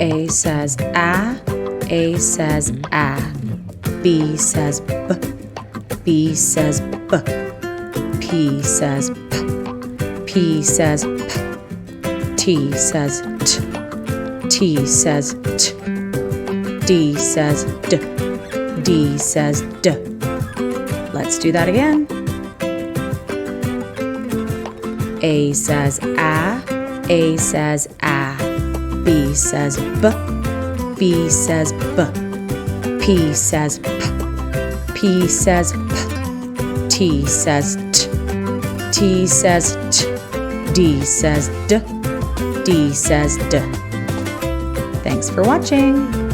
A says ah, A says ah. B says b, B says b. P says p, P says p. T says t, T says t. D says d, D says d. Let's do that again. A says ah, A says ah. B says b, B says b. P says p, P says p. T says t, T says t. D says d, D says d. Thanks for watching.